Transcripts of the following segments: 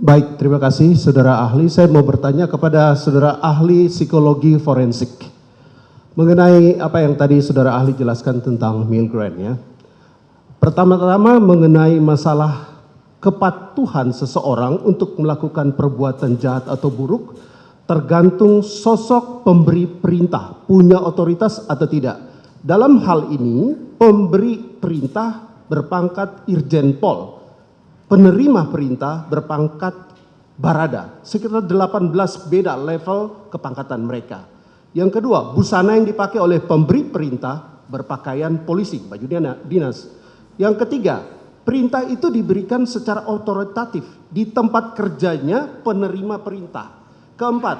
Baik, terima kasih saudara ahli. Saya mau bertanya kepada saudara ahli psikologi forensik mengenai apa yang tadi saudara ahli jelaskan tentang Milgram ya. Pertama-tama mengenai masalah kepatuhan seseorang untuk melakukan perbuatan jahat atau buruk tergantung sosok pemberi perintah, punya otoritas atau tidak. Dalam hal ini pemberi perintah berpangkat Irjen Pol, penerima perintah berpangkat Barada, sekitar 18 beda level kepangkatan mereka. Yang kedua, busana yang dipakai oleh pemberi perintah berpakaian polisi, baju dinas. Yang ketiga, perintah itu diberikan secara otoritatif di tempat kerjanya penerima perintah. Keempat,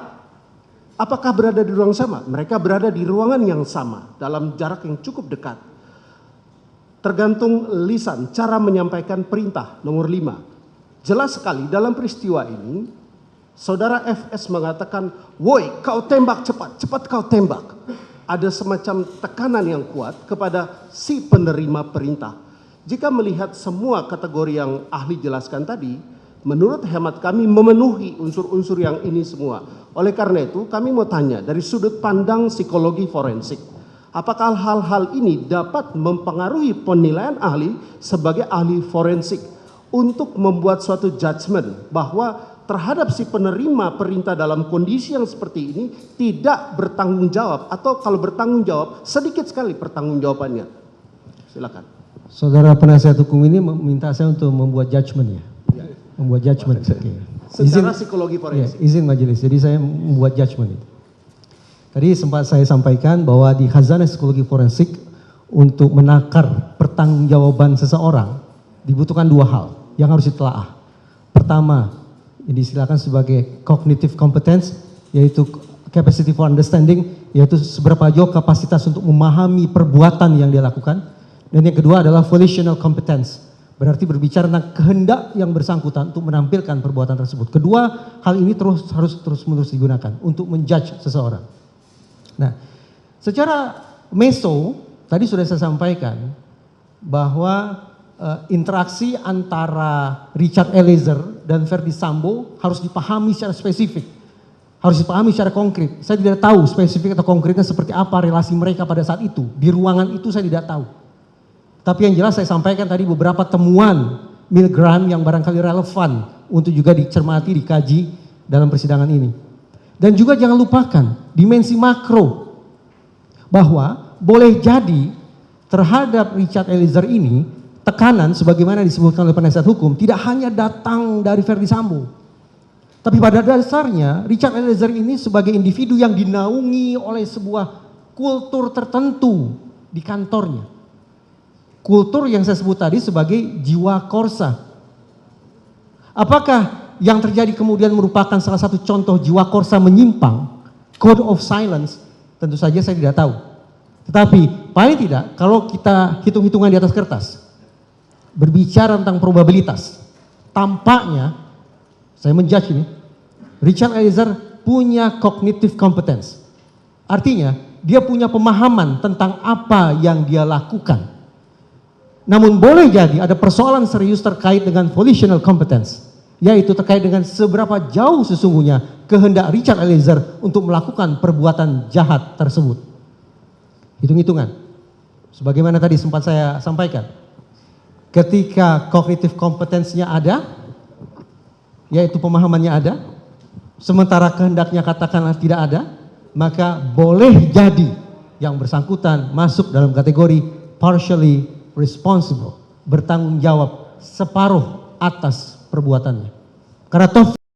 apakah berada di ruang sama? Mereka berada di ruangan yang sama dalam jarak yang cukup dekat. Tergantung lisan, cara menyampaikan perintah. Nomor 5, jelas sekali dalam peristiwa ini, saudara FS mengatakan, woi kau tembak cepat, cepat kau tembak. Ada semacam tekanan yang kuat kepada si penerima perintah. Jika melihat semua kategori yang ahli jelaskan tadi, menurut hemat kami memenuhi unsur-unsur yang ini semua. Oleh karena itu kami mau tanya dari sudut pandang psikologi forensik, apakah hal-hal ini dapat mempengaruhi penilaian ahli sebagai ahli forensik untuk membuat suatu judgement bahwa terhadap si penerima perintah dalam kondisi yang seperti ini tidak bertanggung jawab, atau kalau bertanggung jawab sedikit sekali pertanggungjawabannya. Silakan. Saudara penasihat hukum ini meminta saya untuk membuat judgement ya? Membuat judgement. Okay. Secara psikologi forensik. Ya, izin majelis, jadi saya membuat judgement itu. Tadi sempat saya sampaikan bahwa di khazanah psikologi forensik untuk menakar pertanggungjawaban seseorang dibutuhkan 2 hal yang harus ditelaah. Pertama, ini disilakan sebagai cognitive competence, yaitu capacity for understanding, yaitu seberapa jauh kapasitas untuk memahami perbuatan yang dia lakukan. Dan yang kedua adalah volitional competence, berarti berbicara tentang kehendak yang bersangkutan untuk menampilkan perbuatan tersebut. Kedua hal ini harus terus-menerus digunakan untuk menjudge seseorang. Nah, secara meso tadi sudah saya sampaikan bahwa interaksi antara Richard Eliezer dan Verdi Sambo harus dipahami secara spesifik, harus dipahami secara konkret. Saya tidak tahu spesifik atau konkretnya seperti apa relasi mereka pada saat itu. Di ruangan itu saya tidak tahu. Tapi yang jelas saya sampaikan tadi beberapa temuan Milgram yang barangkali relevan untuk juga dicermati, dikaji dalam persidangan ini. Dan juga jangan lupakan dimensi makro, bahwa boleh jadi terhadap Richard Eliezer ini tekanan sebagaimana disebutkan oleh penasihat hukum tidak hanya datang dari Verdi Sambo. Tapi pada dasarnya Richard Eliezer ini sebagai individu yang dinaungi oleh sebuah kultur tertentu di kantornya. Kultur yang saya sebut tadi sebagai jiwa korsa. Apakah yang terjadi kemudian merupakan salah satu contoh jiwa korsa menyimpang, code of silence? Tentu saja saya tidak tahu. Tetapi paling tidak kalau kita hitung-hitungan di atas kertas, berbicara tentang probabilitas, tampaknya saya menjudge ini, Richard Eliezer punya cognitive competence. Artinya dia punya pemahaman tentang apa yang dia lakukan. Namun boleh jadi ada persoalan serius terkait dengan volitional competence, yaitu terkait dengan seberapa jauh sesungguhnya kehendak Richard Eliezer untuk melakukan perbuatan jahat tersebut. Hitung-hitungan. Sebagaimana tadi sempat saya sampaikan. Ketika cognitive competence-nya ada, yaitu pemahamannya ada, sementara kehendaknya katakanlah tidak ada, maka boleh jadi yang bersangkutan masuk dalam kategori partially responsible, bertanggung jawab separuh atas perbuatannya. Karena toh